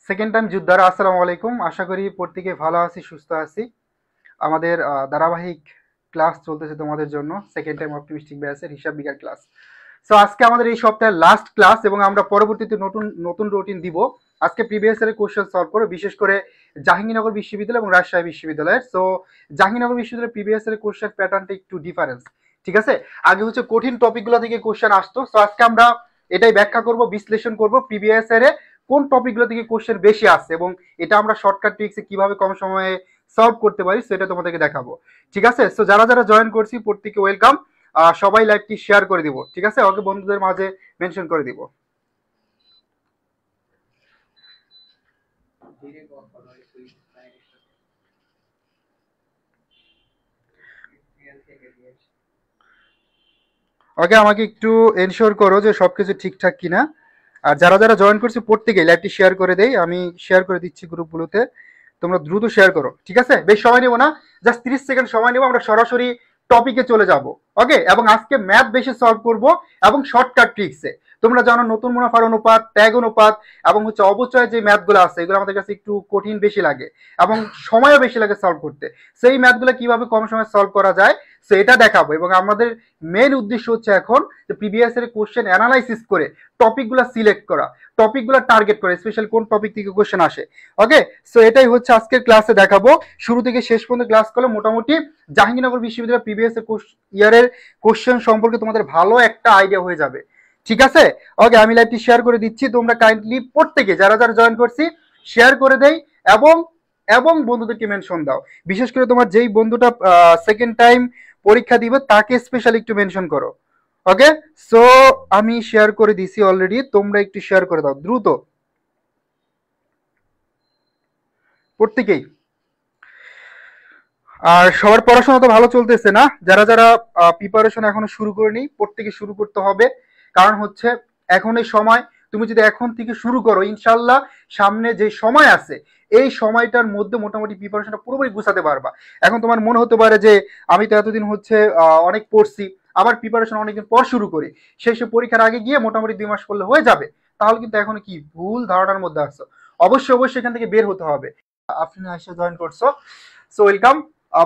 Second time যোদ্ধারা আসসালামু আলাইকুম। আশা করি প্রত্যেকে ভালো আছি, সুস্থ আছি। আমাদের ধারাবাহিক ক্লাস চলতেছে তোমাদের জন্য, সেকেন্ড টাইম অপটিমিস্টিক ব্যাচের হিসাব বিজ্ঞান ক্লাস। সো আজকে আমাদের এই সপ্তাহের লাস্ট ক্লাস এবং আমরা পরবর্তীতে নতুন নতুন রুটিন দিব। আজকে প্রিভিয়াস ইয়ারের কোশ্চেন সলভ করো, বিশেষ করে জাহাঙ্গীরনগর বিশ্ববিদ্যালয় এবং রাজশাহী বিশ্ববিদ্যালয়ের। সো জাহাঙ্গীরনগর বিশ্ববিদ্যালয়ের প্রিভিয়াস ইয়ারের কোশ্চেন প্যাটার্নটা একটু ডিফারেন্স, ঠিক আছে? আগে হচ্ছে কঠিন টপিকগুলো থেকে কোশ্চেন আসতো। সো আজকে আমরা এটাই ব্যাখ্যা করব, বিশ্লেষণ করব প্রিভিয়াস ইয়ারে কোন টপিকগুলো থেকে কোশ্চেন বেশি আসছে এবং এটা আমরা শর্টকাট ট্রিক্সে কিভাবে কম সময়ে সলভ করতে পারি সেটা তোমাদেরকে দেখাবো, ঠিক আছে? সো যারা যারা জয়েন করছি প্রত্যেকে ওয়েলকাম। সবাই লাইভটি শেয়ার করে দিব, ঠিক আছে? ওকে বন্ধুদের মাঝে মেনশন করে দিব। ওকে, আমাকে একটু এনশিওর করো যে সবকিছু ঠিকঠাক কিনা। আর যারা যারা জয়েন করছে প্রত্যেকেই লাইভটি শেয়ার করে দেই, আমি শেয়ার করে দিচ্ছি গ্রুপগুলোতে। তোমরা দ্রুত শেয়ার করো, ঠিক আছে? বেশ সময় নেবো না, জাস্ট 30 সেকেন্ড সময় নেবো, আমরা সরাসরি টপিকে চলে যাব। ওকে, এবং আজকে ম্যাথ বেশি সলভ করব এবং শর্টকাট ট্রিক্সে। তোমরা জানো নতুন মুনাফার অনুপাত, ত্যাগ অনুপাত এবং হচ্ছে অবচয় যে ম্যাথগুলো আছে এগুলো আমাদের কাছে একটু কঠিন বেশি লাগে এবং সময়ও বেশি লাগে সলভ করতে। সেই ম্যাথগুলো কিভাবে কম সময় সলভ করা যায় সো এটা দেখাবো। এবং আমাদের মেন উদ্দেশ্য হচ্ছে এখন যে প্রিভিয়াস এর কোশ্চেন অ্যানালাইসিস করে টপিকগুলো সিলেক্ট করা, টপিকগুলো টার্গেট করে স্পেশাল কোন টপিক থেকে কোশ্চেন আসে। ওকে, সো এটাই হচ্ছে আজকের ক্লাসে দেখাবো। শুরু থেকে শেষ পর্যন্ত ক্লাস করলে মোটামুটি জাহাঙ্গীরনগর বিশ্ববিদ্যালয়ের প্রিভিয়াস ইয়ারের কোশ্চেন সম্পর্কে তোমাদের ভালো একটা আইডিয়া হয়ে যাবে, ঠিক আছে? ওকে, আমি লাইভটি শেয়ার করে দিচ্ছি, তোমরা কাইন্ডলি প্রত্যেকে যারা যারা জয়েন করছি শেয়ার করে দেই এবং এবং বন্ধুদেরকে মেনশন দাও। বিশেষ করে তোমার যেই বন্ধুটা সেকেন্ড টাইম পরীক্ষা দিবে তাকে স্পেশাল একটু মেনশন করো। ওকে, সো আমি শেয়ার করে দিছি অলরেডি, তোমরা একটু শেয়ার করে দাও দ্রুত প্রত্যেকেই। আর সবার পড়াশোনা তো ভালো চলতেছে না? যারা যারা প্রিপারেশন এখনো শুরু করেনি প্রত্যেকে শুরু করতে হবে। কারণ হচ্ছে এখন এই সময়, তুমি যদি এখন থেকে শুরু করো ইনশাল্লাহ সামনে যে সময় আছে এই সময়টার মধ্যে মোটামুটি প্রিপারেশনটা পুরোপুরি গুছাতে পারবা। এখন তোমার মনে হতে পারে যে আমি তো এতদিন হচ্ছে অনেক পড়ছি, আবার প্রিপারেশন অনেকদিন পর শুরু করি, সেই সব পরীক্ষার আগে গিয়ে মোটামুটি 2 মাস পড়লে হয়ে যাবে, তাহলে কিন্তু এখন কি ভুল ধারণার মধ্যে আসছো। অবশ্যই অবশ্যই এখান থেকে বের হতে হবে। আপনি এসে জয়েন করছো, সো ওয়েলকাম।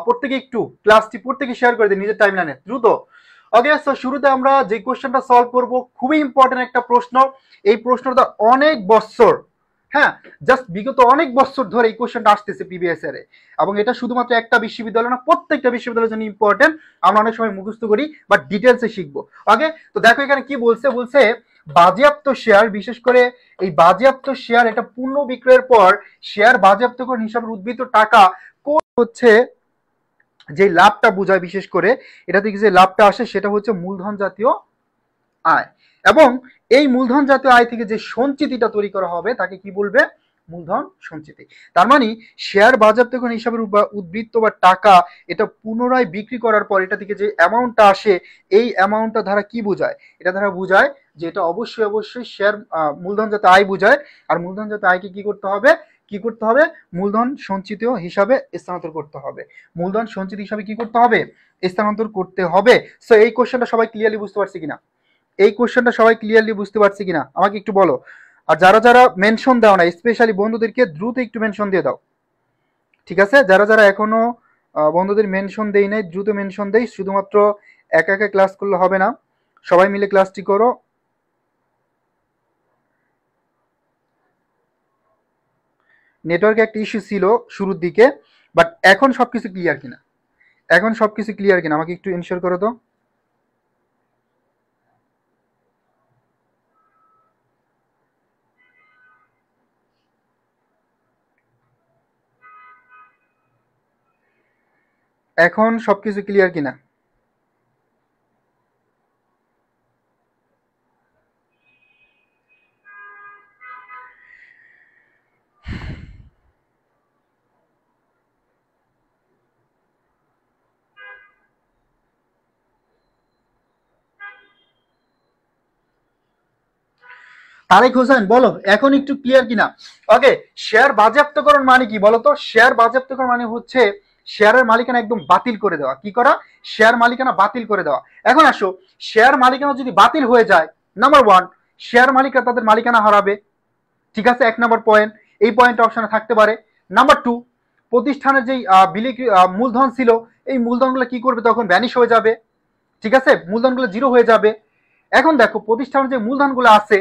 প্রত্যেকে একটু ক্লাসটি প্রত্যেকে শেয়ার করে দিন নিজের টাইমলাইনে দ্রুত। ওকে, সো শুরুতে আমরা যে কোশ্চেনটা সলভ করব খুবই ইম্পর্টেন্ট একটা প্রশ্ন। এই প্রশ্নটা অনেক বছর, হ্যাঁ, জাস্ট বিগত অনেক বছর ধরে এই কোশ্চেনটা আসতেছে প্রিভিয়াস ইয়ারে এবং এটা শুধুমাত্র একটা বিশ্ববিদ্যালয় না, প্রত্যেকটা বিশ্ববিদ্যালয়ের জন্য ইম্পর্টেন্ট। আমরা অনেক সময় মুখস্থ করি বাট ডিটেলসে শিখবো। ওকে, তো দেখো এখানে কি বলছে, বলছে বাজেয়াপ্ত শেয়ার, বিশেষ করে এই বাজেয়াপ্ত শেয়ার এটা পূর্ণ বিক্রয়ের পর শেয়ার বাজেয়াপ্তকরণ হিসাবে উদ্বৃত্ত টাকা কোন হচ্ছে যে লাভটা বোঝায়, বিশেষ করে এটা থেকে যে লাভটা আসে সেটা হচ্ছে মূলধন জাতীয় আয়। এবং এই মূলধন জাতীয় আয় থেকে যে সঞ্চিতিটা তৈরি করা হবে তাকে কি বলবে? মূলধন সঞ্চিতি। তার মানে শেয়ার বাজেয়াপ্তকরণ হিসাবের উদ্বৃত্ত বা টাকা এটা পুনরায় বিক্রি করার পর এটা থেকে যে অ্যামাউন্টটা আসে এই অ্যামাউন্টটা দ্বারা কি বোঝায়? এটা দ্বারা বোঝায় যে এটা অবশ্যই অবশ্যই শেয়ার মূলধন জাতীয় আয় বোঝায়। আর মূলধন জাতীয় আয়কে কি করতে হবে? কি করতে হবে? মূলধন সঞ্চিত হিসাবে স্থানান্তর করতে হবে। মূলধন সঞ্চিত হিসাবে কি করতে হবে? স্থানান্তর করতে হবে। সো এই কোশ্চেনটা সবাই ক্লিয়ারলি বুঝতে পারছি কিনা? এই কোশ্চেনটা সবাই ক্লিয়ারলি বুঝতে পারছি কিনা আমাকে একটু বলো। আর যারা যারা মেনশন দাও না স্পেশালি বন্ধুদেরকে দ্রুত একটু মেনশন দিয়ে দাও, ঠিক আছে? যারা যারা এখনো বন্ধুদের মেনশন দেই নাই দ্রুত মেনশন দেই। শুধুমাত্র একা একা ক্লাস করলে হবে না, সবাই মিলে ক্লাসটি করো। নেটওয়ার্কে একটা ইস্যু ছিল শুরুর দিকে, বাট এখন সবকিছু ক্লিয়ার কিনা? এখন সবকিছু ক্লিয়ার কিনা আমাকে একটু ইনশিওর করো তো। এখন সবকিছু ক্লিয়ার কিনা? তারেক হোসেন বলো এখন একটু ক্লিয়ার কিনা? ওকে, শেয়ার বাজেয়াপ্তকরণ মানে কি বলতো? শেয়ার বাজেয়াপ্তকরণ মানে হচ্ছে শেয়ারের মালিকানা একদম বাতিল করে দেওয়া। কি করা? শেয়ার মালিকানা বাতিল করে দেওয়া। এখন আসো, শেয়ার মালিকানা যদি বাতিল হয়ে যায়, নাম্বার ওয়ান শেয়ার মালিকরা তাদের মালিকানা হারাবে, ঠিক আছে? 1 নম্বর পয়েন্ট। এই পয়েন্ট অপশনে থাকতে পারে। নাম্বার 2, প্রতিষ্ঠানের যেই মূলধন ছিল, এই মূলধনগুলো কি করবে, তখন ভ্যানিশ হয়ে যাবে। ঠিক আছে, মূলধনগুলো জিরো হয়ে যাবে। এখন দেখো প্রতিষ্ঠানের যে মূলধনগুলো আছে,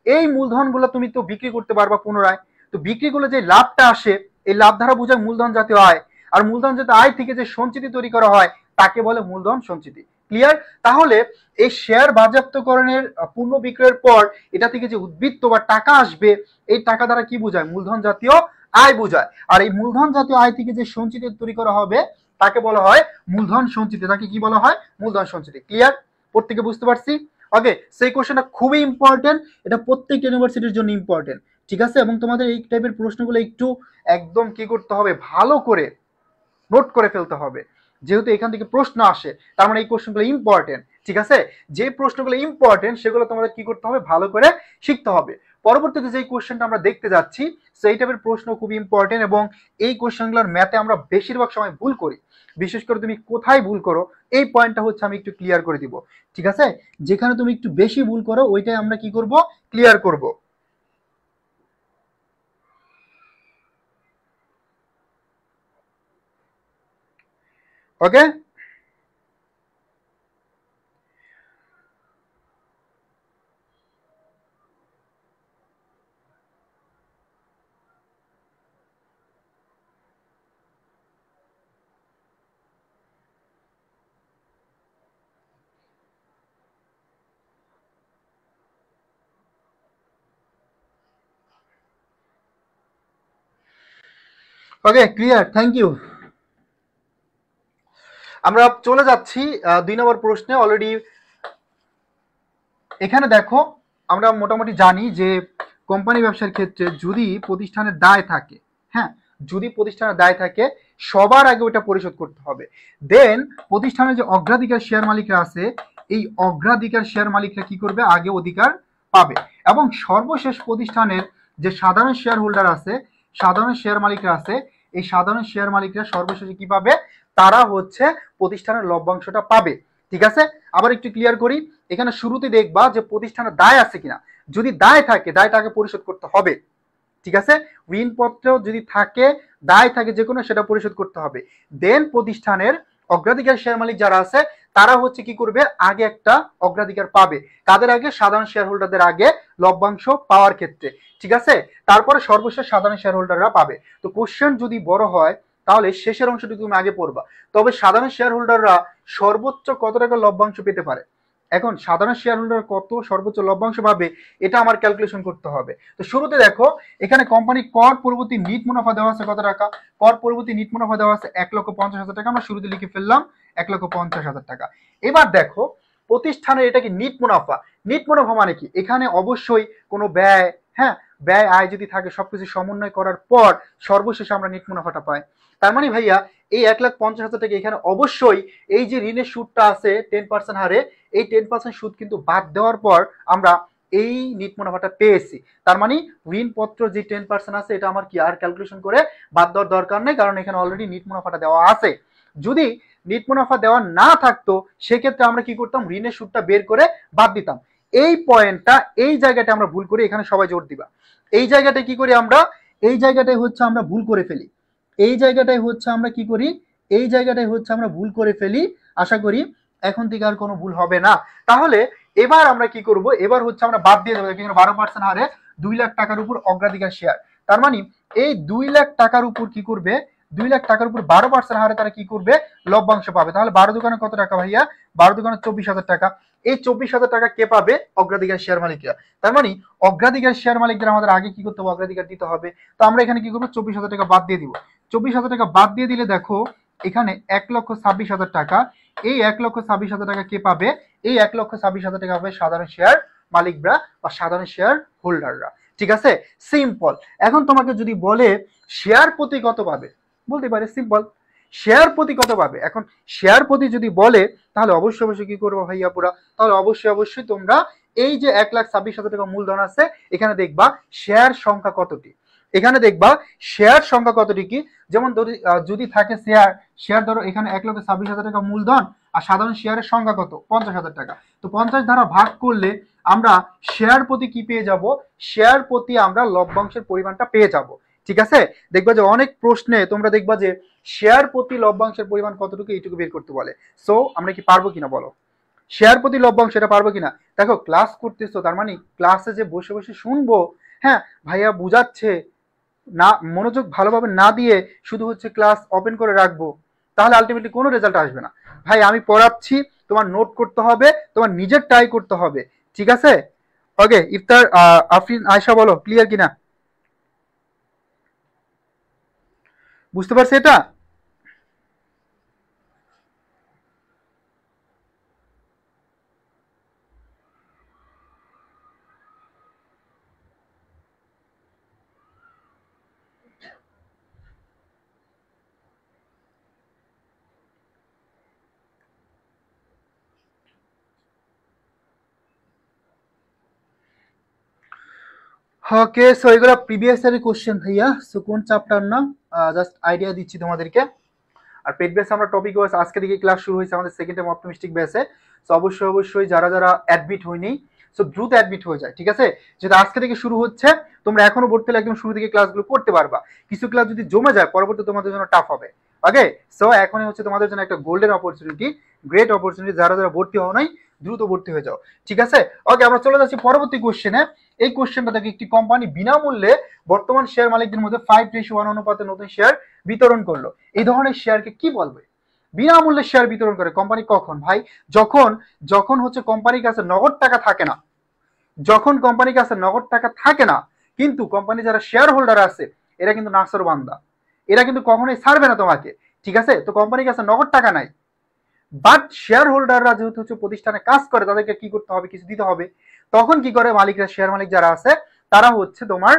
এই মূলধনগুলো তুমি তো বিক্রি করতে পারবা পুনরায়। তো বিক্রি করলে যে লাভটা আসে, এই লাভ দ্বারা বোঝায় মূলধন জাতীয় আয়। আর মূলধন জাতীয় আয় থেকে যে সঞ্চিতি তৈরি করা হয় তাকে বলে মূলধন সঞ্চিতি। ক্লিয়ার? তাহলে এই শেয়ার বাজেয়াপ্তকরণের পূর্ণ বিক্রয়ের পর এটা থেকে যে উদ্বৃত্ত বা টাকা আসবে, এই টাকা দ্বারা কি বোঝায়, মূলধন জাতীয় আয় বোঝায়। আর এই মূলধন জাতীয় আয় থেকে যে সঞ্চিতি তৈরি করা হবে তাকে বলা হয় মূলধন সঞ্চিতি। তাকে কি বলা হয়, মূলধন সঞ্চিতি। ক্লিয়ার? প্রত্যেকে বুঝতে পারছি? ওকে, সেই কোশ্চেনটা খুবই ইম্পর্টেন্ট, এটা প্রত্যেক ইউনিভার্সিটির জন্য ইম্পর্টেন্ট। ঠিক আছে, এবং তোমাদের এই টাইপের প্রশ্নগুলো একটু একদম কি করতে হবে, ভালো করে নোট করে ফেলতে হবে, যেহেতু এখান থেকে প্রশ্ন আসে, তার মানে এই কোশ্চেনগুলো ইম্পর্টেন্ট। ঠিক আছে, যে প্রশ্নগুলো ইম্পর্টেন্ট সেগুলো তোমাদের কি করতে হবে, ভালো করে শিখতে হবে। পরবর্তীতে যে কোশ্চেনটা আমরা দেখতে যাচ্ছি সেই টাইপের প্রশ্ন খুব ইম্পর্টেন্ট, এবং এই কোশ্চেনগুলোর ম্যাথে আমরা বেশিরভাগ সময় ভুল করি। বিশেষ করে তুমি কোথায় ভুল করো এই পয়েন্টটা হচ্ছে আমি একটু ক্লিয়ার করে দিব। ঠিক আছে, যেখানে তুমি একটু বেশি ভুল করো ওইটাই আমরা কি করব, ক্লিয়ার করব। ওকে, ওকে, ক্লিয়ার, থ্যাংক ইউ। আমরা চলে যাচ্ছি 2 নম্বর প্রশ্নে। অলরেডি এখানে দেখো আমরা মোটামুটি জানি যে কোম্পানি ব্যবসার ক্ষেত্রে যদি প্রতিষ্ঠানের দায় থাকে, হ্যাঁ, যদি প্রতিষ্ঠানের দায় থাকে সবার আগে ওটা পরিশোধ করতে হবে। দেন প্রতিষ্ঠানের যে অগ্রাধিকার শেয়ার মালিকরা আছে, এই অগ্রাধিকার শেয়ার মালিকরা কি করবে, আগে অধিকার পাবে। এবং সর্বশেষ প্রতিষ্ঠানের যে সাধারণ শেয়ার হোল্ডার আছে, সাধারণ শেয়ার মালিকরা আছে, এই সাধারণ শেয়ার মালিকরা সর্বশেষে কি পাবে, তারা হচ্ছে প্রতিষ্ঠানের লভ্যাংশটা পাবে। ঠিক আছে, আবার একটু ক্লিয়ার করি। এখানে শুরুতে দেখবা যে প্রতিষ্ঠানের দায় আছে কিনা, যদি দায় থাকে দায়টাকে পরিশোধ করতে হবে। ঠিক আছে, ঋণপত্র যদি থাকে, দায় থাকে যে কোনো, সেটা পরিশোধ করতে হবে। দেন প্রতিষ্ঠানের অগ্রাধিকার শেয়ার মালিক যারা আছে তারা হচ্ছে কি করবে, আগে একটা অগ্রাধিকার পাবে। কাদের আগে, সাধারণ শেয়ার হোল্ডারদের আগে লভ্যাংশ পাওয়ার ক্ষেত্রে। ঠিক আছে, তারপরে সর্বশেষ সাধারণ শেয়ার হোল্ডাররা পাবে। তো কোশ্চেন যদি বড় হয় তাহলে শেষের অংশটি তুমি আগে পড়বা। তবে সাধারণ শেয়ার হোল্ডাররা সর্বোচ্চ কত টাকা লভ্যাংশ পেতে পারে, এখন সাধারণ শেয়ার হোল্ডার কত সর্বোচ্চ লভ্যাংশ পাবে এটা আমার ক্যালকুলেশন করতে হবে। তো শুরুতে দেখো এখানে কোম্পানি কর পূর্ববর্তী নিট মুনাফা দেওয়া আছে কত টাকা, কর পূর্ববর্তী নিট মুনাফা দেওয়া আছে 1,50,000 টাকা। আমরা শুরুতে লিখে ফেললাম 1,50,000 টাকা। এবার দেখো প্রতিষ্ঠানের এটা কি নিট মুনাফা, নিট মুনাফা মানে কি, এখানে অবশ্যই কোনো ব্যয়, হ্যাঁ, ব্যয় আয় যদি থাকে সবকিছু সমন্বয় করার পর সর্বশেষে আমরা নিট মুনাফাটা পাই। তার মানে ভাইয়া এই 1,50,000 টাকা এখানে অবশ্যই এই যে ঋণের সুদটা আছে 10% হারে, এই 10% সুদ কিন্তু বাদ দেওয়ার পর আমরা এই নিট মুনাফাটা পেয়েছি। তার মানে ঋণপত্র যে 10% আছে এটা আমার কি আর ক্যালকুলেশন করে বাদ দেওয়ার দরকার নেই, কারণ এখানে অলরেডি নিট মুনাফাটা দেওয়া আছে। যদি নিট মুনাফা দেওয়া না থাকতো সেক্ষেত্রে আমরা কি করতাম, ঋণের সুদটা বের করে বাদ দিতাম। এই পয়েন্টটা, এই জায়গাটা আমরা ভুল করি, এখানে সবাই জোর দিবা। এই জায়গাটা কি করি আমরা, এই জায়গাটাই হচ্ছে আমরা ভুল করে ফেলি, এই জায়গাটাই হচ্ছে আমরা কি করি, এই জায়গাটাই হচ্ছে আমরা ভুল করে ফেলি। আশা করি এখন থেকে আর কোনো ভুল হবে না। তাহলে এবার আমরা কি করব, এবার হচ্ছে আমরা বাদ দিয়ে দেবো 12% হারে 2 লাখ টাকার উপর অগ্রাধিকার শেয়ার। তার মানে এই 2 লাখ টাকার উপর কি করবে, 2 লাখ টাকার উপর 12% হারে তারা কি করবে, লভ্যাংশ পাবে। তাহলে 12 দোকানে কত টাকা ভাইয়া, 12 দোকানে 24,000 টাকা। এই 24,000 টাকা কে পাবে, অগ্রাধিকার শেয়ার মালিকরা। তার মানে অগ্রাধিকার শেয়ার মালিকদের আমাদের আগে কি করতে হবে, অগ্রাধিকার দিতে হবে। তো আমরা এখানে কি করবো, 24,000 টাকা বাদ দিয়ে দিব। 24,000 টাকা বাদ দিয়ে দিলে দেখো এখানে 1,26,000 টাকা, এই 1,26,000 টাকা কে পাবে, এই 1,26,000 টাকা পাবে সাধারণ শেয়ার মালিকরা বা সাধারণ শেয়ার হোল্ডাররা। ঠিক আছে, সিম্পল। এখন তোমাকে যদি বলে শেয়ার প্রতি কত পাবে, বলতে পারে সিম্পল, শেয়ার প্রতি কত পাবে। এখন শেয়ার প্রতি যদি বলে তাহলে অবশ্যই অবশ্যই কি করবো ভাইয়া পুরা, তাহলে অবশ্যই অবশ্যই তোমরা এই যে 1,26,000 টাকা মূলধন আছে এখানে দেখবা শেয়ার সংখ্যা কতটি, এখানে দেখবা শেয়ার সংখ্যা কতটি কি, যেমন যদি থাকে শেয়ার, শেয়ার ধরো এখানে 1,26,000 টাকা মূলধন আর সাধারণ শেয়ারের সংখ্যা কত? 50,000 টাকা। তো 50 দ্বারা ভাগ করলে আমরা শেয়ার প্রতি কি পেয়ে যাব? শেয়ার প্রতি আমরা লভ্যাংশের পরিমাণটা পেয়ে যাব। ঠিক আছে, দেখবা যে অনেক প্রশ্নে তোমরা দেখবা যে শেয়ার প্রতি লভ্যাংশের পরিমাণ কতটুকু, এইটুকু বের করতে বলে। সো আমরা কি পারবো কিনা বলো? শেয়ার প্রতি লভ্যাংশ এটা পারবো কিনা? দেখো ক্লাস করতেছো, তার মানে ক্লাসে যে বসে বসে শুনবো, হ্যাঁ ভাইয়া বুঝাচ্ছে না, মনোযোগ ভালোভাবে না দিয়ে শুধু হচ্ছে ক্লাস ওপেন করে রাখবো, তাহলে আলটিমেটলি কোনো রেজাল্ট আসবে না। ভাই আমি পড়াচ্ছি, তোমার নোট করতে হবে, তোমার নিজের ট্রাই করতে হবে। ঠিক আছে, ওকে ইফতার আফরিন আয়শা বলো ক্লিয়ার কিনা, বুঝতে পারছি এটা? ওকে, সো এগুলো প্রিভিয়াস ইয়ারের কোশ্চেন ভাইয়া। সো কোন চ্যাপ্টার না, জাস্ট আইডিয়া দিচ্ছি তোমাদেরকে। আর পেড বেস আমরা টপিক ওয়াইজ আজকে থেকে ক্লাস শুরু হয়েছে আমাদের সেকেন্ড টাইম অপটিমিস্টিক বেসে। সো অবশ্যই অবশ্যই যারা যারা অ্যাডমিট হয়নি, সো দ্রুত অ্যাডমিট হয়ে যায়। ঠিক আছে, যেটা আজকে থেকে শুরু হচ্ছে, তোমরা এখনো ভর্তি হলে একদম শুরু থেকে ক্লাসগুলো করতে পারবা। কিছু ক্লাস যদি জমে যায় পরবর্তী তোমাদের জন্য টাফ হবে। ওকে, সো এখনই হচ্ছে তোমাদের জন্য একটা গোল্ডেন অপরচুনিটি, গ্রেট অপরচুনিটি, যারা যারা ভর্তি হও নাই দ্রুত ভর্তি হয়ে যাও। ঠিক আছে, ওকে আমরা চলে যাচ্ছি পরবর্তী কোশ্চেনে। এই কোশ্চেনটা দেখে, একটি কোম্পানি বিনামূল্যে বর্তমান শেয়ার মালিকদের মধ্যে 5:1 অনুপাতে নতুন শেয়ার বিতরণ করলো, এই ধরনের শেয়ারকে কি বলবে? বিনামূল্যে শেয়ার বিতরণ করে কোম্পানি কখন ভাই? যখন যখন হচ্ছে কোম্পানির কাছে নগদ টাকা থাকে না, যখন কোম্পানির কাছে নগদ টাকা থাকে না, কিন্তু কোম্পানি যারা শেয়ার হোল্ডার আছে এরা কিন্তু নাসর বান্দা, এরা কিন্তু কখনোই ছাড়বে না তোমাকে। ঠিক আছে, তো কোম্পানির কাছে নগদ টাকা নাই, বাট শেয়ার হোল্ডাররা যেহেতু হচ্ছে প্রতিষ্ঠানে কাজ করে, তাদেরকে কি করতে হবে? কিছু দিতে হবে। তখন কি করে মালিকরা, শেয়ার মালিক যারা আছে তারা হচ্ছে তোমার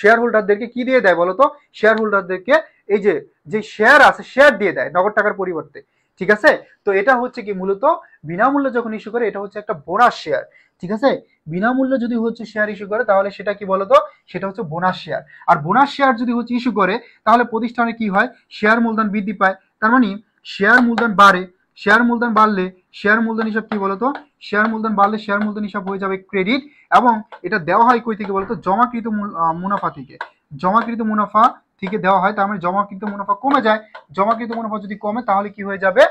শেয়ার হোল্ডারদেরকে কি দিয়ে দেয় বলো তো? শেয়ার হোল্ডারদেরকে এই যে যে শেয়ার আছে শেয়ার দিয়ে দেয় নগদ টাকার পরিবর্তে। ঠিক আছে, তো এটা হচ্ছে কি মূলত বিনামূল্যে যখন ইস্যু করে, এটা হচ্ছে একটা বোনাস শেয়ার। ঠিক আছে, বিনামূল্যে যদি হচ্ছে শেয়ার ইস্যু করে তাহলে সেটা কি বলতো? সেটা হচ্ছে বোনাস শেয়ার। আর বোনাস শেয়ার যদি হচ্ছে ইস্যু করে তাহলে প্রতিষ্ঠানে কি হয়? শেয়ার মূলধন বৃদ্ধি পায়, তার মানে শেয়ার মূলধন বাড়ে। শেয়ার মূলধন বাড়লে শেয়ার মূলধন হিসাব কি বলতো? শেয়ার মূলধন বাড়লে শেয়ার মূলধন হিসাব হয়ে যাবে ক্রেডিট, এবং এটা দেওয়া হয় কই থেকে বলতো? জমাকৃত মুনাফা থেকে। জমাকৃত মুনাফা থেকে দেওয়া হয়, তার মানে জমাকৃত মুনাফা কমে যায়। জমাকৃত মুনাফা যদি কমে তাহলে কি হয়ে যাবে?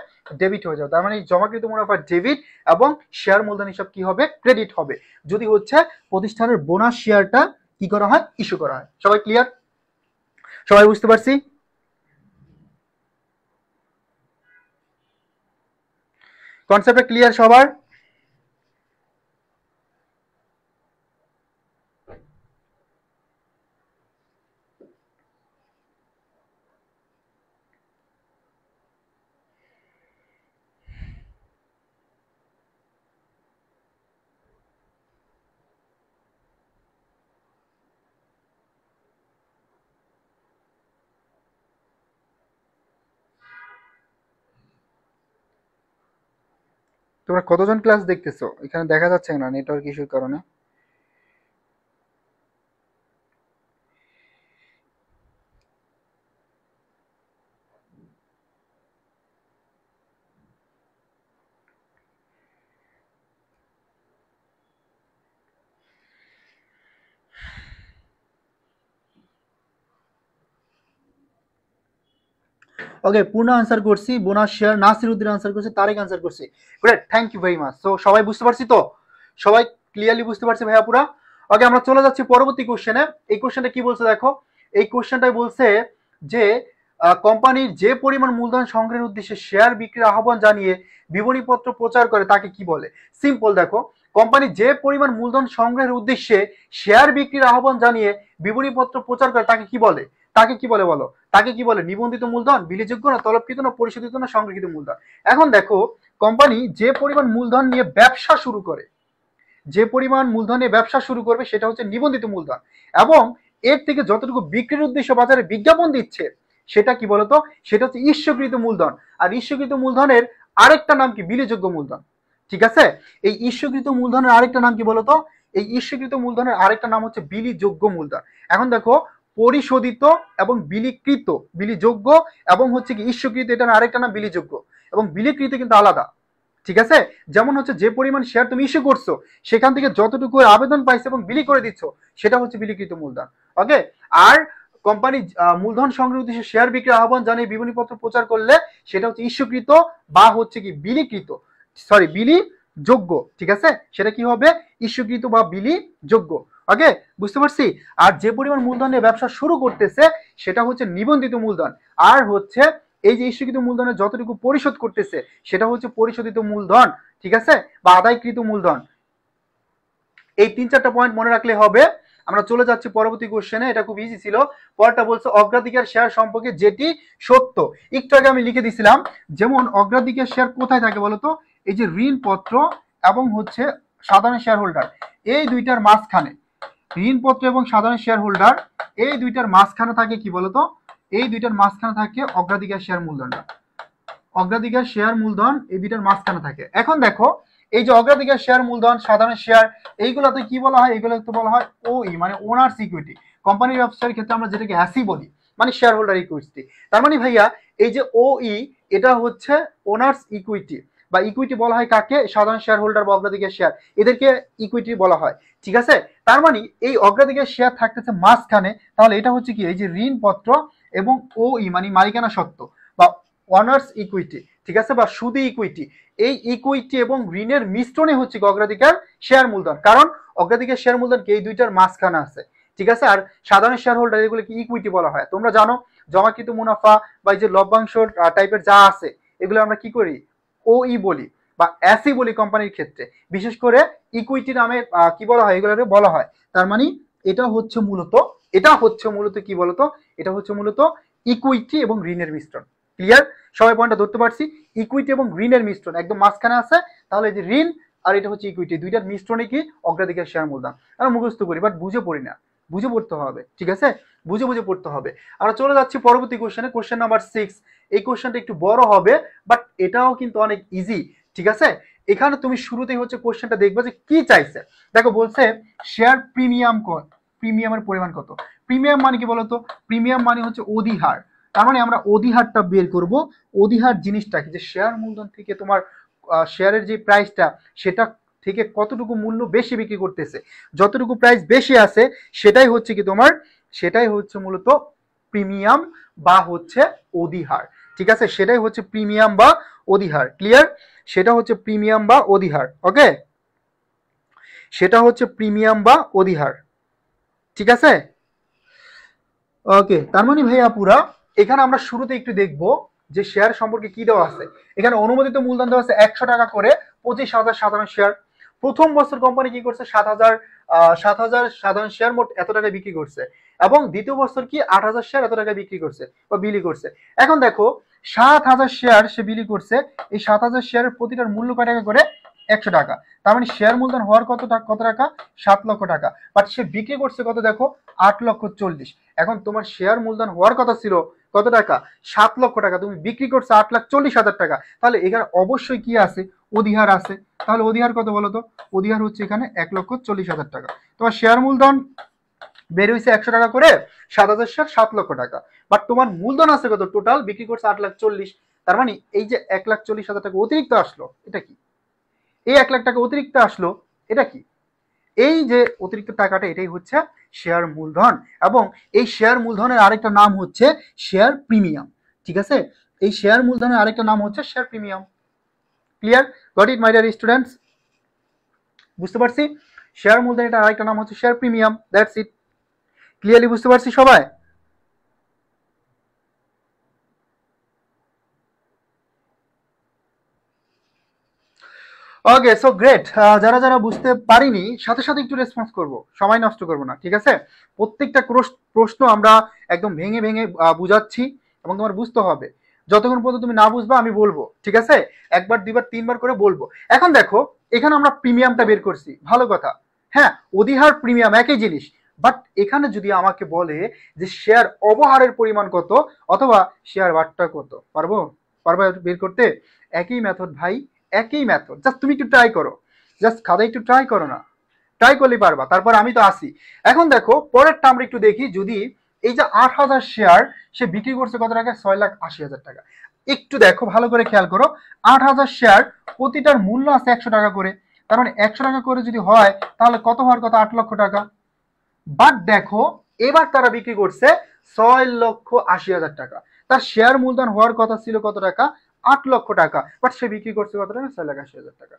ডেবিট হয়ে যাবে। তার মানে জমাকৃত মুনাফা ডেবিট এবং শেয়ার মূলধন হিসাব কি হবে? ক্রেডিট হবে, যদি হচ্ছে প্রতিষ্ঠানের বোনাস শেয়ারটা কি করা হয়? ইস্যু করা হয়। সবাই ক্লিয়ার? সবাই বুঝতে পারছি? কনসেপ্টটা ক্লিয়ার সবার? তোমরা কতজন ক্লাস দেখতেছো? এখানে দেখা যাচ্ছে না নেটওয়ার্ক ইস্যুর কারণে। ওকে, পূর্ণ আনসার করছি, বোনাস শেয়ার নাসির উদ্দিন আনসার করছে, তারেক আনসার করছে। Great, thank you very much. তো সবাই বুঝতে পারছি তো? সবাই ক্লিয়ারলি বুঝতে পারছি ভাইয়া পুরা? ওকে, আমরা চলে যাচ্ছি পরবর্তী কোশ্চেনে। এই কোশ্চেনটা কি বলছে দেখো, এই কোশ্চেনটাই বলছে যে কোম্পানির যে পরিমাণ মূলধন সংগ্রহের উদ্দেশ্যে শেয়ার বিক্রির আহ্বান জানিয়ে বিপণীপত্র প্রচার করে তাকে কি বলে? সিম্পল, দেখো কোম্পানি যে পরিমাণ মূলধন সংগ্রহের উদ্দেশ্যে শেয়ার বিক্রির আহ্বান জানিয়ে বিপণীপত্র প্রচার করে তাকে কি বলে? তাকে কি বলে বলো? তাকে কি বলে? নিবন্ধিত মূলধন, বিলিযোগ্য না, তলবকৃত না, পরিশোধিত না, সংগৃহীত মূলধন। এখন দেখো কোম্পানি যে পরিমাণ মূলধন নিয়ে ব্যবসা শুরু করে, যে পরিমাণ মূলধন নিয়ে ব্যবসা শুরু করবে সেটা হচ্ছে নিবন্ধিত মূলধন, এবং এর থেকে যতটুকু বিক্রির উদ্দেশ্যে বাজারে বিজ্ঞাপন দিচ্ছে সেটা কি বলতো? সেটা হচ্ছে ঈর্ষকৃত মূলধন। আর ঈর্ষকৃত মূলধনের আরেকটা নাম কি? বিলিযোগ্য মূলধন। ঠিক আছে, এই ঈর্ষকৃত মূলধনের আরেকটা নাম কি বলতো? এই ঈর্ষকৃত মূলধনের আরেকটা নাম হচ্ছে বিলিযোগ্য মূলধন। এখন দেখো পরিশোধিত এবং বিলিকৃত, বিলিযোগ্য এবং হচ্ছে কি ঈর্ষকৃত, এটার আরেকটা নাম বিলিযোগ্য। এবং বিলিকৃত কিন্তু আলাদা। ঠিক আছে, যেমন হচ্ছে যে পরিমাণ শেয়ার তুমি ইস্যু করছো সেখান থেকে যতটুকু আবেদন পাইছে এবং বিলি করে দিচ্ছ সেটা হচ্ছে বিলিকৃত মূলধন। ওকে, আর কোম্পানি মূলধন সংগ্রহ উদ্দেশ্যে শেয়ার বিক্রির আহ্বান জানিয়ে বিপণীপত্র প্রচার করলে সেটা হচ্ছে ইস্যুকৃত বা হচ্ছে কি বিলিকৃত, সরি বিলি যোগ্য। ঠিক আছে, সেটা কি হবে, ইস্যুকৃত বা বিলি যোগ্য। ওকে, বুঝতে পারছি। আর যে পরিমাণ মূলধন নিয়ে ব্যবসা শুরু করতেছে সেটা হচ্ছে নিবন্ধিত মূলধন, আর হচ্ছে এই যে ইস্যুকৃত মূলধনের যতটুকু পরিশোধ করতেছে সেটা হচ্ছে পরিশোধিত মূলধন। ঠিক আছে, বা আদায়কৃত মূলধন। এই 3-4টা পয়েন্ট মনে রাখলে হবে। আমরা চলে যাচ্ছি পরবর্তী কোশ্চেনে, এটা খুব ইজি ছিল। পরেরটা বলছে অগ্রাধিকার শেয়ার সম্পর্কে যেটি সত্য। একটু আগে আমি লিখে দিছিলাম, যেমন অগ্রাধিকার শেয়ার কোথায় থাকে বলতো, এই যে ঋণপত্র এবং হচ্ছে সাধারণ শেয়ার হোল্ডার, এই দুইটার মাঝখানে। ঋণপত্র এবং সাধারণ শেয়ার হোল্ডার এই দুইটার মাঝখানে থাকে কি বলতো, এই দুইটার মাঝখানে থাকে অগ্রাধিকার শেয়ার মূলধনটা। অগ্রাধিকার শেয়ার মূলধন এই দুইটার মাঝখানে থাকে। এখন দেখো, এই যে অগ্রাধিকার শেয়ার মূলধন, সাধারণ শেয়ার, এইগুলোতে কি বলা হয়, এগুলোতে বলা হয় ওই মানে ওনার্স ইকুইটি। কোম্পানির ব্যবসার ক্ষেত্রে আমরা যেটাকে অ্যাসি বলি, মানে শেয়ার হোল্ডার ইকুইটি। তার মানে ভাইয়া এই যে ওই, এটা হচ্ছে ওনার্স ইকুইটি, বা ইকুইটি বলা হয় কাকে, সাধারণ শেয়ার হোল্ডার বা অগ্রাধিকার শেয়ার, এদেরকে ইকুইটি বলা হয়। ঠিক আছে, তার মানে এই অগ্রাধিকার শেয়ার থাকতেছে মাঝখানে, তাহলে এটা হচ্ছে কি, এই যে ঋণপত্র এবং ওই মানে মালিকানা সত্ত্ব বা অনার্স ইকুইটি। ঠিক আছে, বা সুদী ইকুইটি। এই ইকুইটি এবং ঋণের মিশ্রণে হচ্ছে অগ্রাধিকার শেয়ার মূলধন, কারণ অগ্রাধিকার শেয়ার মূলধন কি এই দুইটার মাঝখানে আছে। ঠিক আছে, আর সাধারণ শেয়ার হোল্ডার এগুলো কি ইকুইটি বলা হয়। তোমরা জানো জমাকৃত মুনাফা বা এই যে লভ্যাংশ টাইপের যা আছে এগুলো আমরা কি করি, ওই বলি বা অ্যাসি বলি কোম্পানির ক্ষেত্রে। বিশেষ করে ইকুইটি নামে কি বলা হয়, এগুলো বলা হয়। তার মানে এটা হচ্ছে মূলত কি বলতো, এটা হচ্ছে মূলত ইকুইটি এবং ঋণের মিশ্রণ। ক্লিয়ার, সবাই পয়েন্টটা ধরতে পারছি। ইকুইটি এবং ঋণের মিশ্রণ একদম মাঝখানে আছে, তাহলে যে ঋণ আর এটা হচ্ছে ইকুইটি, দুইটার মিশ্রণে কি অগ্রাধিকার শেয়ার মূলধন। আমরা মুখস্থ করি বাট বুঝে পড়ি না, বুঝে পড়তে হবে। ঠিক আছে, বুঝে পড়তে হবে। আমরা চলে যাচ্ছি পরবর্তী কোশ্চেনে, কোশ্চেন নাম্বার 6। এই কোশ্চেনটা একটু বড় হবে বাট এটাও কিন্তু অনেক ইজি। ঠিক আছে, এখানে তুমি শুরুতেই হচ্ছে কোশ্চেনটা দেখবে যে কি চাইছে। দেখো বলছে শেয়ার প্রিমিয়াম কত, প্রিমিয়ামের পরিমাণ কত। প্রিমিয়াম মানে কি বলতো, প্রিমিয়াম মানে হচ্ছে অধিহার। তার মানে আমরা অধিহারটা বের করব। অধিহার জিনিসটা কি, যে শেয়ার মূলধন থেকে তোমার শেয়ারের যে প্রাইসটা সেটা থেকে কতটুকু মূল্য বেশি বিক্রি করতেছে, যতটুকু প্রাইস বেশি আছে সেটাই হচ্ছে কি তোমার, সেটাই হচ্ছে মূলত প্রিমিয়াম বা হচ্ছে অধিহার। ঠিক আছে, সেটাই হচ্ছে প্রিমিয়াম বা অধিহার। ক্লিয়ার, সেটা হচ্ছে প্রিমিয়াম বা অধিহার। ওকে, সেটা হচ্ছে প্রিমিয়াম বা অধিহার। ঠিক আছে, ওকে। তার মানে ভাইয়া পুরা এখানে আমরা শুরুতে একটু দেখবো যে শেয়ার সম্পর্কে কি দেওয়া আছে। এখানে অনুমোদিত মূলধন দেওয়া আছে 100 টাকা করে, 25,000 সাধারণ শেয়ার। প্রথম বছর কোম্পানি কি করছে, 7,000 সাধারণ শেয়ার মোট এত টাকায় বিক্রি করছে, এবং দ্বিতীয় বছর কি 8,000 শেয়ার এত টাকায় বিক্রি করছে বা বিলি করছে। এখন দেখো 7,000 শেয়ার সে বিলি করছে, এই 7,000 শেয়ারের প্রতিটার মূল্য কয় টাকা করে, 100 টাকা। তার মানে শেয়ার মূলধন হওয়ার কত টাকা, 7 লক্ষ টাকা। বাট সে বিক্রি করছে কত দেখো, 8,40,000। এখন তোমার শেয়ার মূলধন হওয়ার কথা ছিল কত টাকা, 7 লক্ষ টাকা, তুমি বিক্রি করছো 8,40,000 টাকা। তাহলে এখানে অবশ্যই কি আছে, অধিহার আছে। তাহলে অধিহার কত বলতো, অধিহার হচ্ছে এখানে 1,40,000 টাকা। তোমার শেয়ার মূলধন বের হয়েছে 100 টাকা করে, 7,000 শেয়ার 7 লক্ষ টাকা। বাট তোমার মূলধন আছে কত, টোটাল বিক্রি করছে 8,40,000। তার মানে এই যে 1,40,000 টাকা অতিরিক্ত আসলো, এটা কি, এই 1 লাখ টাকা অতিরিক্ত আসলো, এটা কি, এই যে অতিরিক্ত টাকাটা এটাই হচ্ছে শেয়ার মূলধন। এবং এই শেয়ার মূলধনের আরেকটা নাম হচ্ছে শেয়ার প্রিমিয়াম। ঠিক আছে, এই শেয়ার মূলধনের আরেকটা নাম হচ্ছে share premium. Clear, got it my dear students, বুঝতে পারছি। শেয়ার মূলধন এটা আরেকটা নাম হচ্ছে share premium, that's it. Clearly বুঝতে পারছি সবাই। ওকে, সো গ্রেট। যারা যারা বুঝতে পারিনি সাথে সাথে একটু রেসপন্স করব, সময় নষ্ট করব না। ঠিক আছে, প্রত্যেকটা প্রশ্ন আমরা একদম ভেঙে ভেঙে বুঝাচ্ছি এবং তোমার বুঝতে হবে। যতক্ষণ পর্যন্ত তুমি না বুঝবা আমি বলবো। ঠিক আছে, একবার দুইবার তিনবার করে বলবো। এখন দেখো এখানে আমরা প্রিমিয়ামটা বের করছি, ভালো কথা। হ্যাঁ, অধিহার প্রিমিয়াম একই জিনিস। বাট এখানে যদি আমাকে বলে যে শেয়ার অবহারের পরিমাণ কত অথবা শেয়ার বাট্টা কত, পারবা বের করতে? একই মেথড ভাই, একই মেথড। জাস্ট তুমি একটু ট্রাই করো, জাস্ট খাদা একটু ট্রাই করো না, ট্রাই করলেই পারবা। তারপর আমি তো আসি। এখন দেখো পরেরটা আমরা একটু দেখি। যদি এই যে 8,000 শেয়ার সে বিক্রি করছে কত টাকা, 6,80,000 টাকা। একটু দেখো, ভালো করে খেয়াল করো, 8,000 শেয়ার, প্রতিটার মূল্য আছে 100 টাকা করে। তার মানে 100 টাকা করে যদি হয় তাহলে কত হওয়ার কথা? 8 লক্ষ টাকা। বাট দেখো, এবার তারা বিক্রি করছে 6,80,000 টাকা। তার শেয়ার মূলধন হওয়ার কথা ছিল কত টাকা? 8 লক্ষ টাকা। বাট সে বিক্রি করছে কত টাকা? 6,80,000 টাকা।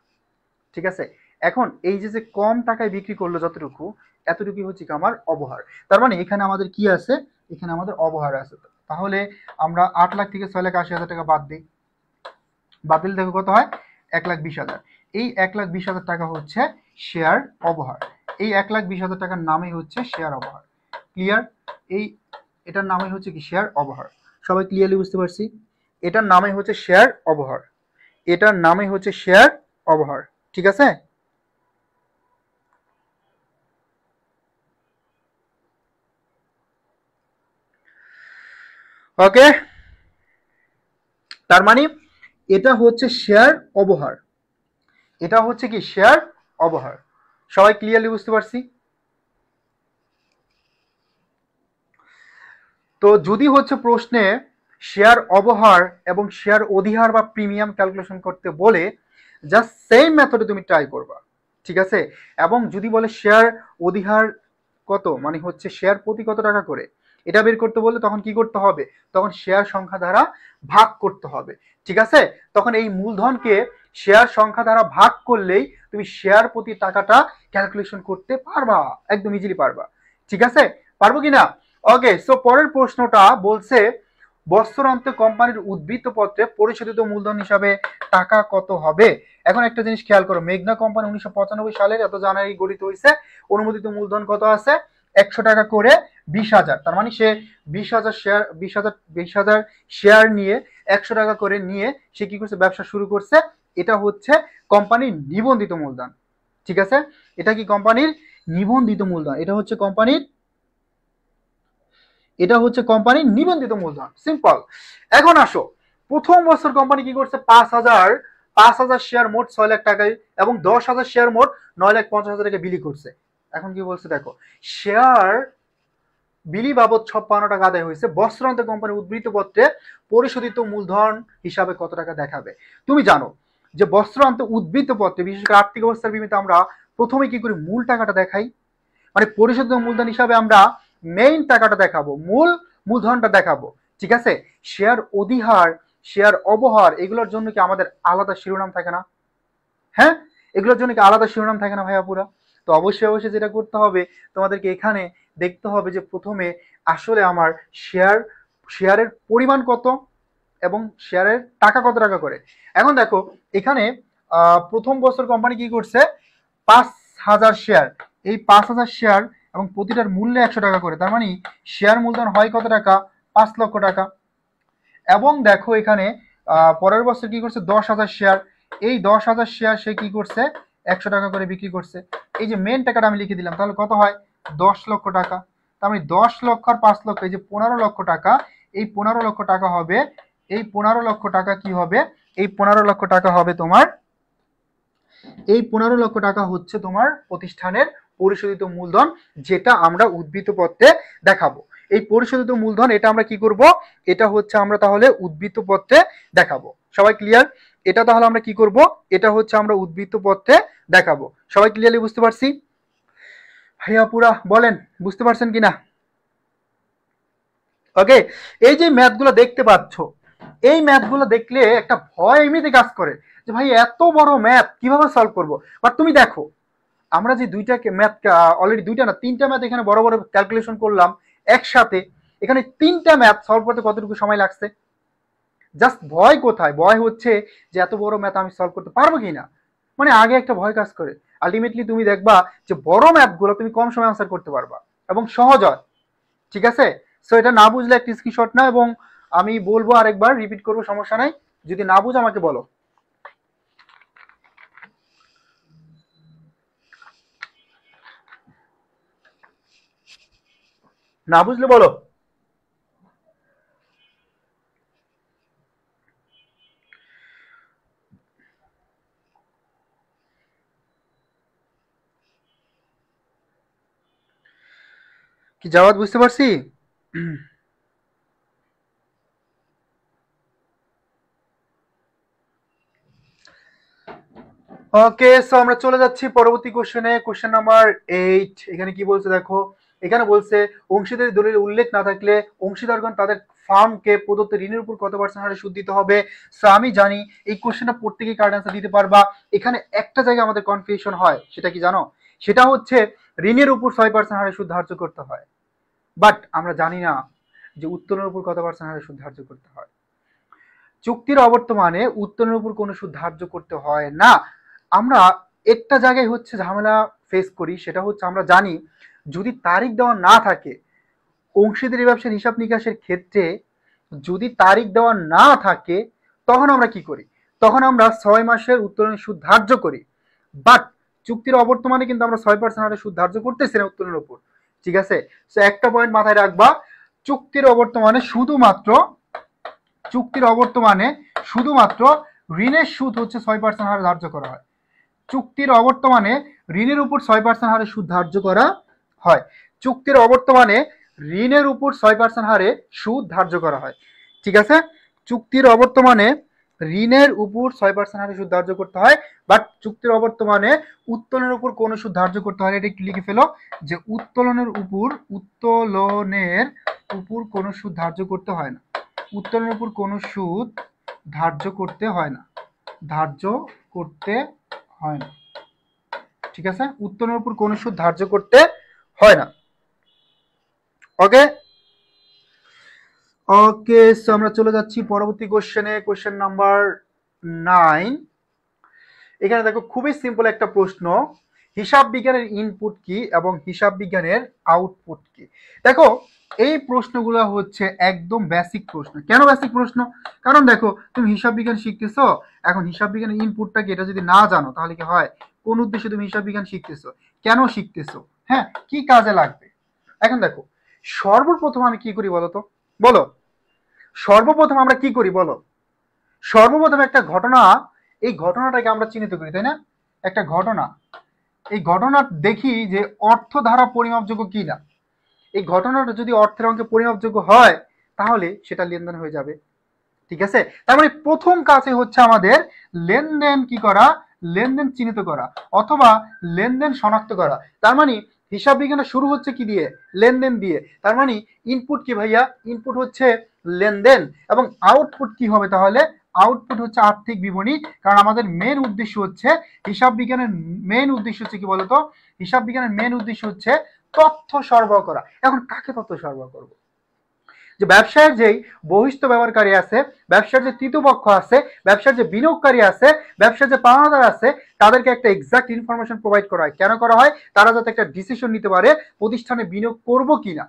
ঠিক আছে, এখন এই যে যে কম টাকায় বিক্রি করলো যতটুকু, এতটুকু হচ্ছে কি আমার অবহার। তার মানে এখানে আমাদের কি আছে? এখানে আমাদের অবহার আছে। তাহলে আমরা 8 লাখ থেকে 6,80,000 টাকা বাদ দিই। বাদ দিলে দেখো কত হয়? 1,20,000। এই 1,20,000 টাকা হচ্ছে শেয়ার অবহার। এই 1,20,000 টাকার নামই হচ্ছে শেয়ার অবহার। ক্লিয়ার? এই এটার নামই হচ্ছে কি? শেয়ার অবহার। সবাই ক্লিয়ারলি বুঝতে পারছি? এটার নামই হচ্ছে শেয়ার অবহার। এটার নামই হচ্ছে শেয়ার অবহার। ঠিক আছে? ওকে, তার মানে এটা হচ্ছে শেয়ার অবহার। এটা হচ্ছে কি? শেয়ার অবহার। সবাই ক্লিয়ারলি বুঝতে পারছি? তো যদি হচ্ছে প্রশ্নে শেয়ার অবহার এবং শেয়ার অধিহার বা প্রিমিয়াম ক্যালকুলেশন করতে বলে, জাস্ট সেম মেথডে তুমি ট্রাই করবা। ঠিক আছে? এবং যদি বলে শেয়ার অধিহার কত, মানে হচ্ছে শেয়ার প্রতি কত টাকা করে, এটা বের করতে বললে তখন কি করতে হবে? তখন শেয়ার সংখ্যা দ্বারা ভাগ করতে হবে। ঠিক আছে? তখন এই মূলধনকে শেয়ার সংখ্যা দ্বারা ভাগ করলেই তুমি শেয়ার প্রতি টাকাটা ক্যালকুলেশন করতে পারবা, একদম ইজিলি পারবা। ঠিক আছে? পারবো কিনা? ওকে, সো পরের প্রশ্নটা বলছে, বছরান্তে কোম্পানির উদ্ধৃত পত্রে পরিশোধিত মূলধন হিসাবে টাকা কত হবে? এখন একটা জিনিস খেয়াল করো, মেঘনা কোম্পানি 1995 সালের এত জানুয়ারি গঠিত হয়েছে। অনুমোদিত মূলধন কত আছে? 100 টাকা করে 20,000। তার মানে সে 20,000 শেয়ার, 20,000 শেয়ার নিয়ে 100 টাকা করে নিয়ে সে কি করছে? ব্যবসা শুরু করছে। এটা হচ্ছে কোম্পানির নিবন্ধিত মূলধন। ঠিক আছে? এটা কি কোম্পানির নিবন্ধিত মূলধন? এটা হচ্ছে কোম্পানির নিবন্ধিত মূলধন। সিম্পল। এখন আসো, প্রথম বছর কোম্পানি কি করছে? 5,000 শেয়ার মোট 6 লাখ টাকায় এবং 10,000 শেয়ার মোট 9,50,000 টাকা বিলি করছে। এখন কি বলছে দেখো, শেয়ার বিলি বাবদ 56 টাকা আদায় হয়েছে। বছরান্তে কোম্পানির উদ্ধৃত পত্রে পরিশোধিত মূলধন হিসাবে কত টাকা দেখাবে? তুমি জানো যে বছরান্তে উদ্ধৃত পত্রে, বিশেষ করে আর্থিক অবস্থার বিমিতে, আমরা প্রথমে কি করি? মূল টাকাটা দেখাই। মানে পরিশোধিত মূলধন হিসাবে আমরা মেইন টাকাটা দেখাবো, মূলধনটা দেখাবো। ঠিক আছে? শেয়ার অধিহার, শেয়ার অবহার, এগুলোর জন্য কি আমাদের আলাদা শিরোনাম থাকে না? হ্যাঁ, এগুলোর জন্য কি আলাদা শিরোনাম থাকে না ভাইয়া পুরা? তো অবশ্যই অবশ্যই যেটা করতে হবে, তোমাদেরকে এখানে দেখতে হবে যে প্রথমে আসলে আমার শেয়ারের পরিমাণ কত এবং শেয়ারের টাকা কত টাকা করে। এখন দেখো এখানে প্রথম বছর কোম্পানি কি করছে? 5,000 শেয়ার। এই 5,000 শেয়ার এবং প্রতিটার মূল্য 100 টাকা করে। তার মানে শেয়ার মূলধন হয় কত টাকা? 5 লক্ষ টাকা। এবং দেখো এখানে পরের বছর কি করছে? 10,000 শেয়ার। এই 10,000 শেয়ার সে কি করছে? 100 টাকা করে বিক্রি করছে। এই যে মেন টাকাটা আমি লিখে দিলাম, তাহলে কত হয়? 10 লক্ষ টাকা। তার মানে 10 লক্ষ আর 5 লক্ষ, এই যে 15 লক্ষ টাকা। এই 15 লক্ষ টাকা হবে, এই 15 লক্ষ টাকা কি হবে? এই 15 লক্ষ টাকা হবে তোমার, এই 15 লক্ষ টাকা হচ্ছে তোমার প্রতিষ্ঠানের পরিশোধিত মূলধন, যেটা আমরা উদ্ধৃত পত্রে দেখাবো। এই পরিশোধিত মূলধন এটা আমরা কি করব? এটা হচ্ছে আমরা তাহলে উদ্ধৃত পত্রে দেখাবো। সবাই ক্লিয়ার? এটা তাহলে আমরা কি করব? এটা হচ্ছে আমরা উদ্ধৃত পত্রে দেখাবো। সবাই ক্লিয়ারলি বুঝতে পারছি? ভাইয়া পুরা বলেন বুঝতে পারছেন কিনা? ওকে, এই যে ম্যাথগুলো দেখতে পাচ্ছ, এই ম্যাথগুলো দেখলে একটা ভয় এমনিতে কাজ করে যে ভাই এত বড় ম্যাথ কিভাবে সলভ করব। বাট তুমি দেখো, আমরা যে দুইটা ম্যাথ, অলরেডি দুইটা না তিনটা ম্যাথ এখানে বড় বড় ক্যালকুলেশন করলাম একসাথে, এখানে তিনটা ম্যাথ সলভ করতে কতটুকু সময় লাগছে? জাস্ট ভয় কোথায়? ভয় হচ্ছে যে এত বড় ম্যাথ আমি সলভ করতে পারবো কিনা, মানে আগে একটা ভয় কাজ করে। আলটিমেটলি তুমি দেখবা যে বড় ম্যাথগুলো তুমি কম সময় আনসার করতে পারবা এবং সহজ হয়। ঠিক আছে? সো এটা না বুঝলে একটা স্ক্রিনশট না, এবং আমি বলবো আরেকবার রিপিট করবো, সমস্যা নাই। যদি না বুঝো আমাকে বলো, না বুঝলে বলো। কি জাওয়াত বুঝতে পারছি? ওকে, সো আমরা চলে যাচ্ছি পরবর্তী কোশ্চেনে। Question number 8। এখানে কি বলছে দেখো, এখানে বলছে অংশীদারি দলিলে উল্লেখ না থাকলে অংশীদারগণ তাদের ফার্মকে প্রদত্ত ঋণের উপর কত পার্সেন্ট হারে সুদ দিতে হবে। সো আমি জানি এই কোশ্চেনটা প্রত্যেকেই কারেক্ট আনসার দিতে পারবা। এখানে একটা জায়গায় আমাদের কনফিউশন হয়, সেটা কি জানো? সেটা হচ্ছে ঋণের উপর 6% হারে সুদ ধার্য করতে হয়, বাট আমরা জানি না যে উত্তোলনের উপর কত পার্সেন্ট হারে সুদ ধার্য করতে হয়। চুক্তির অবর্তমানে উত্তোলনের উপর কোনো সুদ ধার্য করতে হয় না। আমরা একটা জায়গায় হচ্ছে ঝামেলা ফেস করি, সেটা হচ্ছে আমরা জানি যদি তারিখ দেওয়া না থাকে, অংশীদারি ব্যবসার হিসাব নিকাশের ক্ষেত্রে যদি তারিখ দেওয়া না থাকে, তখন আমরা কি করি? তখন আমরা 6 মাসের উত্তোলনের সুদ ধার্য করি। বাট চুক্তির অবর্তমানে কিন্তু আমরা 6% হারে সুদ ধার্য করতেছি না উত্তোলনের উপর। ঠিক আছে, সো একটা পয়েন্ট মাথায় রাখবা, চুক্তির অবর্তমানে শুধুমাত্র ঋণের সুদ হচ্ছে 6% হারে ধার্য করা হয়। চুক্তির অবর্তমানে ঋণের উপর 6% হারে সুদ ধার্য করা হয়। চুক্তির অবর্তমানে ঋণের উপর 6% হারে সুদ ধার্য করা হয়। ঠিক আছে, চুক্তির অবর্তমানে ঋণের উপর 6% হারে সুদ ধার্য করতে হয়, বাট চুক্তির অবর্তমানে উত্তোলনের উপর কোনো সুদ ধার্য করতে হয়। এটা একটু লিখে ফেলো যে উত্তোলনের উপর কোনো সুদ ধার্য করতে হয় না। উত্তোলনের উপর কোনো সুদ ধার্য করতে হয় না। ঠিক আছে, উত্তোলনের উপর কোনো সুদ ধার্য করতে হয় না। ওকে ওকে, সো আমরা চলে যাচ্ছি পরবর্তী কোশ্চেনে। Question number 9। এখানে দেখো খুবই সিম্পল একটা প্রশ্ন, হিসাব বিজ্ঞানের ইনপুট কি এবং হিসাব বিজ্ঞানের আউটপুট কি। দেখো এই প্রশ্নগুলো হচ্ছে একদম বেসিক প্রশ্ন। কেন বেসিক প্রশ্ন? কারণ দেখো তুমি হিসাব বিজ্ঞান শিখতেছো, এখন হিসাব বিজ্ঞানের ইনপুটটা কি এটা যদি না জানো তাহলে কি হয়? কোন উদ্দেশ্যে তুমি হিসাব বিজ্ঞান শিখতেছো, কেন শিখতেছো, হ্যাঁ কি কাজে লাগবে। এখন দেখো সর্বপ্রথম আমি কি করি বলো তো, বলো সর্বপ্রথম আমরা কি করি বলো? সর্বপ্রথম একটা ঘটনা, এই ঘটনাটাকে আমরা চিহ্নিত করি, তাই না? একটা ঘটনা, এই ঘটনা দেখি যে অর্থ দ্বারা পরিমাপযোগ্য কি না। এই ঘটনাটা যদি অর্থের অঙ্কে পরিমাপযোগ্য হয় তাহলে সেটা লেনদেন হয়ে যাবে। ঠিক আছে, তার মানে প্রথম কাজে হচ্ছে আমাদের লেনদেন কি করা, লেনদেন চিহ্নিত করা অথবা লেনদেন শনাক্ত করা। তার মানে হিসাব বিজ্ঞানে শুরু হচ্ছে কি দিয়ে? লেনদেন দিয়ে। তার মানে ইনপুট কি ভাইয়া? ইনপুট হচ্ছে লেনদেন। এবং আউটপুট কি হবে তাহলে? আউটপুট হচ্ছে আর্থিক বিবরণী। কারণ আমাদের মেন উদ্দেশ্য হচ্ছে, হিসাব বিজ্ঞানের মেন উদ্দেশ্য হচ্ছে কি বলতো? হিসাব বিজ্ঞানের মেন উদ্দেশ্য হচ্ছে তথ্য সরবরাহ করা। এখন কাকে তথ্য সরবরাহ করবো? যে ব্যবসায়ের যেই বহিষ্ঠ ব্যবহারকারী আছে, ব্যবসার যে তৃতীয় পক্ষ আছে, ব্যবসার যে বিনিয়োগকারী আছে, ব্যবসার যে পাওনাদার আছে, তাদেরকে একটা এক্সাক্ট ইনফরমেশন প্রোভাইড করা হয়। কেন করা হয়? তারা যাতে একটা ডিসিশন নিতে পারে প্রতিষ্ঠানে বিনিয়োগ করব কিনা,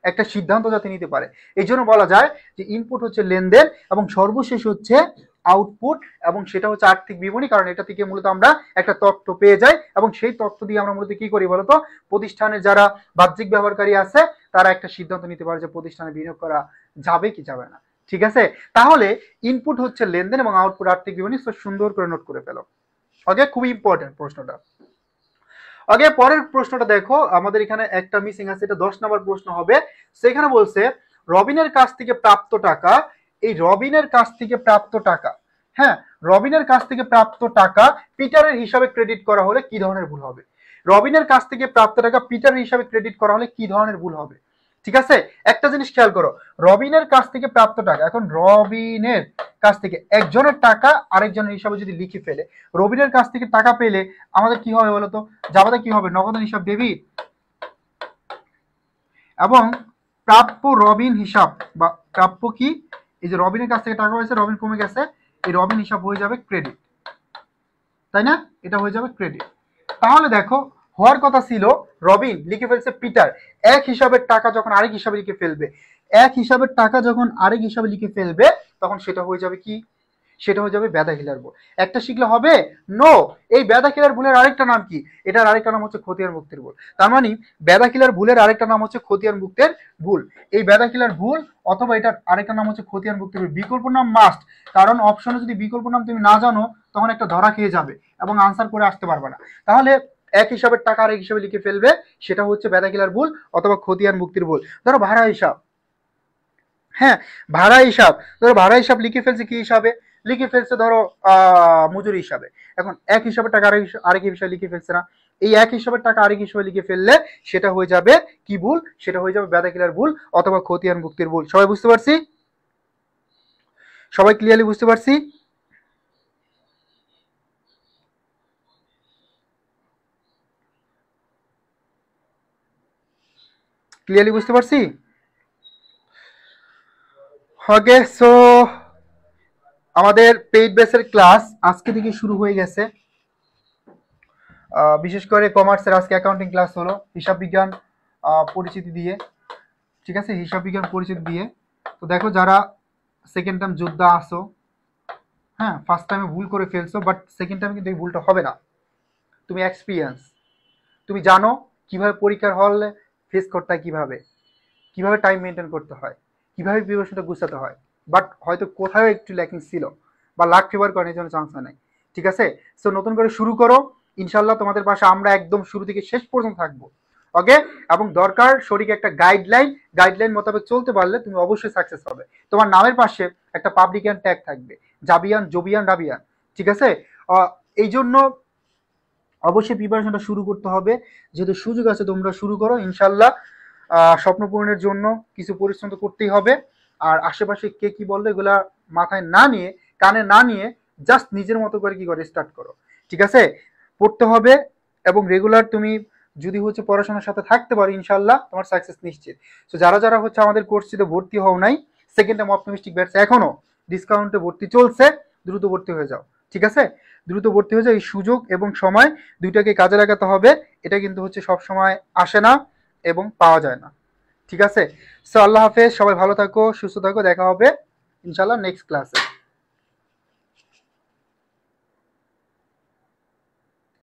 একটা সিদ্ধান্ত যাতে নিতে পারে। এই জন্য বলা যায় যে ইনপুট হচ্ছে লেনদেন এবং সর্বশেষ হচ্ছে আউটপুট, এবং সেটা হচ্ছে আর্থিক বিবরণী। কারণ এটা থেকে মূলত আমরা একটা তথ্য পেয়ে যাই এবং সেই তথ্য দিয়ে আমরা মূলত কি করি বলতো? প্রতিষ্ঠানের যারা বাহ্যিক ব্যবহারকারী আছে তারা একটা সিদ্ধান্ত নিতে পারে যে প্রতিষ্ঠানে বিনিয়োগ করা যাবে কি যাবে না। ঠিক আছে, তাহলে ইনপুট হচ্ছে লেনদেন এবং আউটপুট আর্থিক বিবরণী। সুন্দর করে নোট করে ফেলো। ওকে, খুবই ইম্পর্টেন্ট প্রশ্নটা। আগে পরের প্রশ্নটা দেখো, আমাদের এখানে একটা মিসিং আছে, এটা 10 নম্বর প্রশ্ন হবে। সেখানে বলছে রবিনের কাছ থেকে প্রাপ্ত টাকা, এই রবিনের কাছ থেকে প্রাপ্ত টাকা, হ্যাঁ রবিনের কাছ থেকে প্রাপ্ত টাকা পিটারের হিসাবে ক্রেডিট করা হলে কি ধরনের ভুল হবে? রবিনের কাছ থেকে প্রাপ্ত টাকা পিটারের হিসাবে ক্রেডিট করা হলে কি ধরনের ভুল হবে? ঠিক আছে, একটা জিনিস খেয়াল করো, রবিনের কাছ থেকে প্রাপ্ত টাকা, এখন রবিনের কাছ থেকে একজনের টাকা আরেকজনের হিসাবে যদি লিখে ফেলে, রবিনের কাছ থেকে টাকা পেলে আমাদের কি হবে বলতো? আমাদের কি হবে? নগদান হিসাব ডেবিট, এবং প্রাপ্য রবিন হিসাব বা প্রাপ্য কি, এই যে রবিনের কাছ থেকে টাকা হয়েছে, রবিন কমে গেছে, এই রবিন হিসাব হয়ে যাবে ক্রেডিট, তাই না? এটা হয়ে যাবে ক্রেডিট। তাহলে দেখো হওয়ার কথা ছিল রবিন লিখে ফেলছে পিটার, এক হিসাবের টাকা যখন আরেক হিসাবে লিখে ফেলবে, এক হিসাবের টাকা যখন আরেক হিসাবে লিখে ফেলবে তখন সেটা হয়ে যাবে কি? সেটা হয়ে যাবে বেদাখিলার ভুল। একটা শিখলে হবে? নো, এই বেদাখিলার ভুলের আরেকটা নাম কি? এটার আরেকটা নাম হচ্ছে খতিয়ান মুক্তের ভুল। তার মানে বেদাখিলার ভুলের আরেকটা নাম হচ্ছে খতিয়ান মুক্তের ভুল। এই বেদাখিলার ভুল অথবা এটার আরেকটা নাম হচ্ছে খতিয়ান মুক্তের ভুল। বিকল্প নাম মাস্ট, কারণ অপশনে যদি বিকল্প নাম তুমি না জানো তখন একটা ধরা খেয়ে যাবে এবং আনসার করে আসতে পারবে না। তাহলে এক হিসাবের টাকা আরেক হিসাবে লিখে ফেলবে, সেটা হচ্ছে বেদাখিলার ভুল অথবা খতিয়ান মুক্তির ভুল। ধরো ভাড়া হিসাব, হ্যাঁ ভাড়া হিসাব, ধরো ভাড়া হিসাব লিখে ফেলছে কি হিসাবে? লিখে ফেলছে ধরো মজুরি হিসাবে। এখন এক হিসাবে টাকা আরেক হিসাবে লিখে ফেলছে না, এই এক হিসাবের টাকা আরেক হিসাবে লিখে ফেললে সেটা হয়ে যাবে কি ভুল, সেটা হয়ে যাবে বেদাকিলার ভুল অথবা খতিয়ান মুক্তির ভুল। সবাই বুঝতে পারছি? সবাই ক্লিয়ারলি বুঝতে পারছি? ক্লিয়ারলি বুঝতে পারছি? ওকে, সো আমাদের পেইড বেসের ক্লাস আজকে থেকে শুরু হয়ে গেছে। বিশেষ করে কমার্সের আজকে অ্যাকাউন্টিং ক্লাস হলো হিসাব বিজ্ঞান পরিচিতি দিয়ে, ঠিক আছে, হিসাব বিজ্ঞান পরিচিতি দিয়ে। তো দেখো যারা সেকেন্ড টাইম যোদ্ধা আসো, হ্যাঁ ফার্স্ট টাইমে ভুল করে ফেলছো, বাট সেকেন্ড টাইমে কিন্তু এই ভুলটা হবে না। তুমি এক্সপিরিয়েন্স, তুমি জানো কিভাবে পরীক্ষার হলে ফেস করতে হয়, কিভাবে টাইম মেনটেন করতে হয়, কিভাবে প্রিপারেশনটা গুছাতে হয়। বাট হয়তো কোথাও একটু ল্যাকিং ছিল বা লাক ফেভার করার জন্য চান্স হয় নাই, ঠিক আছে। সো নতুন করে শুরু করো, ইনশাল্লাহ তোমাদের পাশে আমরা একদম শুরু থেকে শেষ পর্যন্ত থাকবো, ওকে। এবং দরকার সঠিক একটা গাইডলাইন মোতাবেক চলতে পারলে তুমি অবশ্যই সাকসেস হবে। তোমার নামের পাশে একটা পাবলিকান ট্যাগ থাকবে, জাবিয়ান, জবিয়ান, রাবিয়ান, ঠিক আছে। এই জন্য অবশ্যই প্রিপারেশনটা শুরু করতে হবে, যেহেতু সুযোগ আছে তোমরা শুরু করো ইনশাল্লাহ। স্বপ্ন পূরণের জন্য কিছু পরিশ্রম তো করতেই হবে। আর আশেপাশে কে কি বললো এগুলা মাথায় না নিয়ে, কানে না নিয়ে, জাস্ট নিজের মতো করে কি করে স্টার্ট করো, ঠিক আছে। পড়তে হবে এবং রেগুলার তুমি যদি হচ্ছে পড়াশোনার সাথে থাকতে পারো ইনশাল্লাহ তোমার সাকসেস নিশ্চিত। তো যারা যারা হচ্ছে আমাদের কোর্সটিতে ভর্তি হও নাই, সেকেন্ড টাইম অপটিমিস্টিক ব্যাটস এখনো ডিসকাউন্টে ভর্তি চলছে, দ্রুত ভর্তি হয়ে যাও, ঠিক আছে। দ্রুত ভর্তি হয়ে যাও, এই সুযোগ এবং সময় দুইটাকে কাজে লাগাতে হবে। এটা কিন্তু হচ্ছে সব সময় আসে না এবং পাওয়া যায় না, ঠিক আছে। সো আল্লাহ হাফেজ, সবাই ভালো থাকো, সুস্থ থাকো, দেখা হবে ইনশাল্লাহ নেক্সট ক্লাসে।